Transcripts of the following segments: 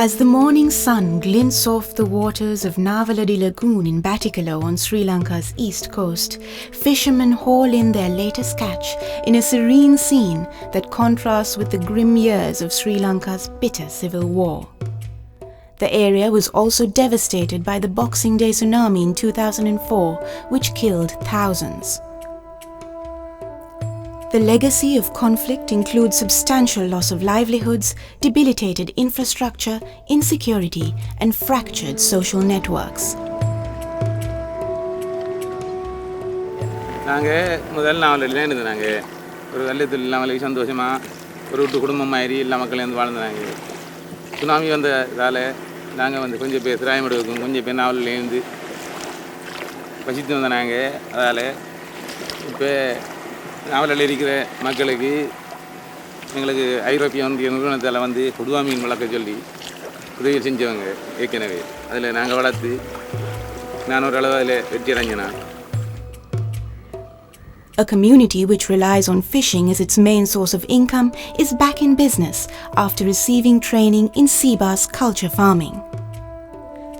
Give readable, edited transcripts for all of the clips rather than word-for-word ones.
As the morning sun glints off the waters of Navaladi Lagoon in Batticaloa on Sri Lanka's east coast, fishermen haul in their latest catch in a serene scene that contrasts with the grim years of Sri Lanka's bitter civil war. The area was also devastated by the Boxing Day tsunami in 2004, which killed thousands. The legacy of conflict includes substantial loss of livelihoods, debilitated infrastructure, insecurity, and fractured social networks. நாங்கள் முதல் நாவலில் இருந்தது நாங்கள் ஒரு வெள்ளத்தில் இல்லாமல் சந்தோஷமாக ஒரு விட்டு குடும்பம் மாதிரி எல்லா மக்களையும் வந்து வாழ்ந்தாங்க. சுனாமி வந்ததால் நாங்கள் வந்து கொஞ்சம் பேர் சிராயமடுக்கும் கொஞ்சம் பேர் நாவலிலேருந்து வசித்து வந்தோம் நாங்கள். அதால் இப்போ நாவலில் இருக்கிற மக்களுக்கு எங்களுக்கு ஐரோப்பிய ஒன்றிய நிறுவனத்தால் வந்து கொடுவா மீன் வளர்க்க சொல்லி உதவி செஞ்சவங்க ஏற்கனவே. அதில் நாங்கள் வளர்த்து நான் ஒரு அளவு அதில் வெற்றி அடைஞ்சேன். A community which relies on fishing as its main source of income is back in business after receiving training in sea-bass culture farming.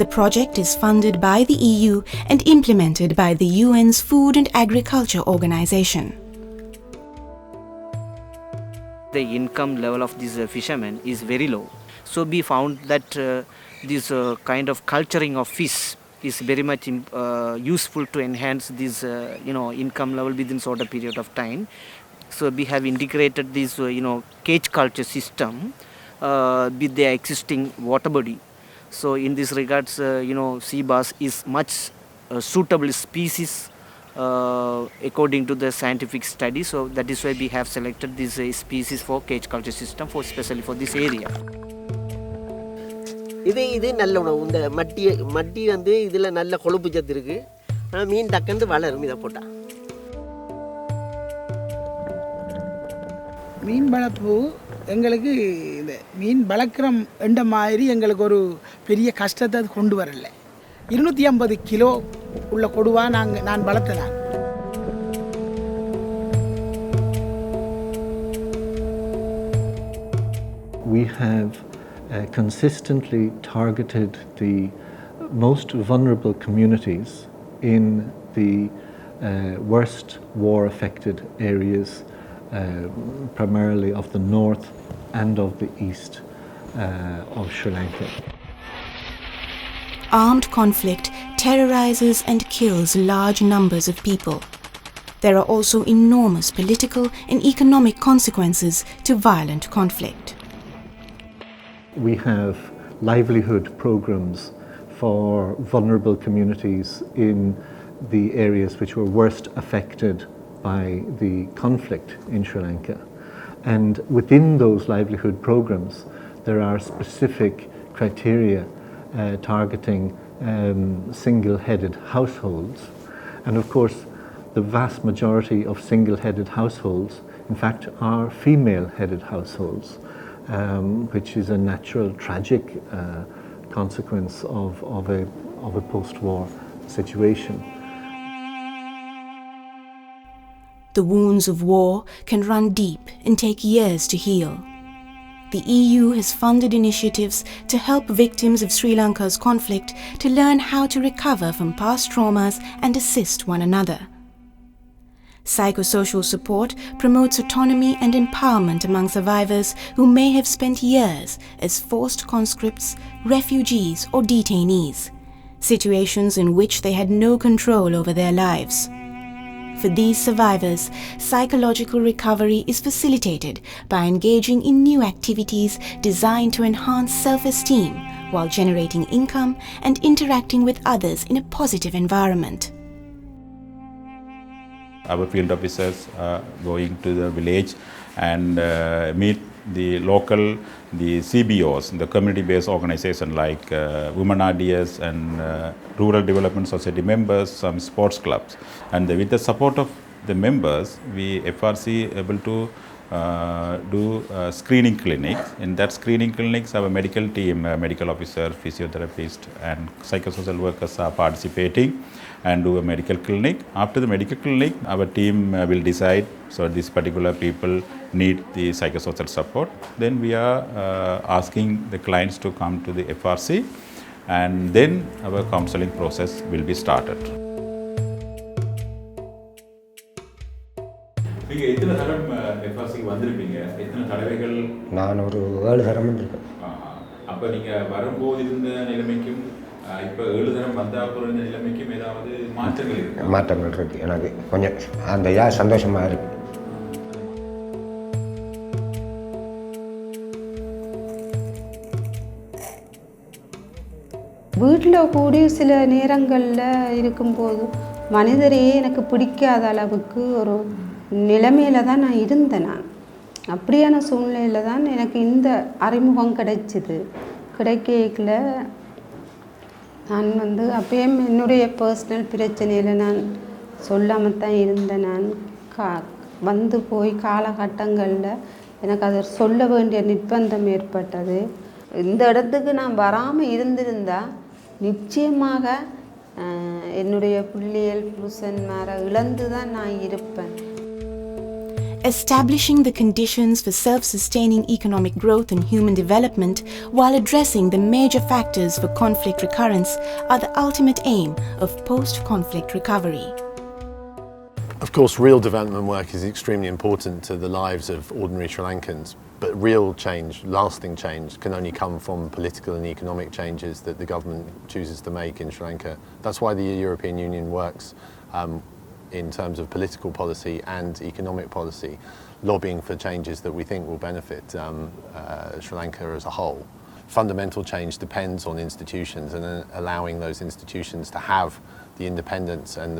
The project is funded by the EU and implemented by the UN's Food and Agriculture Organization. The income level of these fishermen is very low. So we found that this kind of culturing of fish is very much useful to enhance this income level within shorter period of time. So we have integrated this cage culture system with the existing water body. So in this regards sea bass is much suitable species according to the scientific study. So that is why we have selected this species for cage culture system for especially for this area. இது நல்ல உணவு. இந்த மட்டி வந்து இதில் நல்ல கொழுப்பு சத்து இருக்குது. ஆனால் மீன் டக்குன்னு வளரும் இதை போட்டால். மீன் வளர்ப்பு எங்களுக்கு இந்த மீன் வளர்க்குற என்ற மாதிரி எங்களுக்கு ஒரு பெரிய கஷ்டத்தை அது கொண்டு வரல. 250 கிலோ உள்ள கொடுவா நான் வளர்த்தேன். We have consistently targeted the most vulnerable communities in the worst war-affected areas, primarily of the north and of the east of Sri Lanka. Armed conflict terrorizes and kills large numbers of people. There are also enormous political and economic consequences to violent conflict. We have livelihood programs for vulnerable communities in the areas which were worst affected by the conflict in Sri Lanka. And within those livelihood programs, there are specific criteria targeting single-headed households. And of course, the vast majority of single-headed households, in fact, are female-headed households, which is a natural, tragic consequence of a post-war situation. The wounds of war can run deep and take years to heal. The EU has funded initiatives to help victims of Sri Lanka's conflict to learn how to recover from past traumas and assist one another. Psychosocial support promotes autonomy and empowerment among survivors who may have spent years as forced conscripts, refugees, or detainees, situations in which they had no control over their lives. For these survivors, psychological recovery is facilitated by engaging in new activities designed to enhance self-esteem while generating income and interacting with others in a positive environment. Our field officers are going to the village and meet the local, the CBOs, the community-based organization like Women RDS and Rural Development Society members, some sports clubs. And with the support of the members, we FRC able to do screening clinics. In that screening clinics, our medical team, medical officer, physiotherapist and psychosocial workers are participating and do a medical clinic. After the medical clinic, our team will decide, so this particular people need the psychosocial support. Then we are asking the clients to come to the FRC, and then our counseling process will be started. நீங்கள் எத்தனை தரம் எஃப்ஆர்சிக்கு வந்திருப்பீங்க? எத்தனை தடவைகள்? நான் ஒரு 7 தரம் வந்திருக்கேன். அப்போ நீங்கள் வரும்போது இருந்த நிலைமைக்கும் இப்போ 7 தரம் வந்தால் இருந்த நிலைமைக்கும் ஏதாவது மாற்றங்கள் இருக்கு? மாற்றங்கள் இருக்குது. எனக்கு கொஞ்சம் அந்த சந்தோஷமாக இருக்குது. வீட்டில் கூடி சில நேரங்களில் இருக்கும்போது மனிதரையே எனக்கு பிடிக்காத அளவுக்கு ஒரு நிலைமையில தான் நான் இருந்தேன். அப்படியான சூழ்நிலையில் தான் எனக்கு இந்த அறிமுகம் கிடைச்சிது. கிடைக்கல நான் அப்பயும் என்னுடைய பர்சனல் பிரச்சனையில் நான் சொல்லாமல் தான் இருந்தேன். நான் போய் காலகட்டங்களில் எனக்கு அதை சொல்ல வேண்டிய நிர்பந்தம் ஏற்பட்டது. இந்த இடத்துக்கு நான் வராமல் இருந்திருந்தால் நிச்சயமாக என்னுடைய பிள்ளைகள் புருஷன்மாரை இழந்து தான் நான் இருப்பேன். Establishing the conditions for self-sustaining economic growth and human development while addressing the major factors for conflict recurrence are the ultimate aim of post-conflict recovery. Of course, real development work is extremely important to the lives of ordinary Sri Lankans, but real change, lasting change, can only come from political and economic changes that the government chooses to make in Sri Lanka. That's why the European Union works in terms of political policy and economic policy, lobbying for changes that we think will benefit Sri Lanka as a whole. Fundamental change depends on institutions and allowing those institutions to have the independence and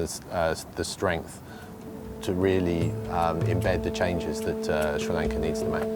the strength to really embed the changes that Sri Lanka needs to make.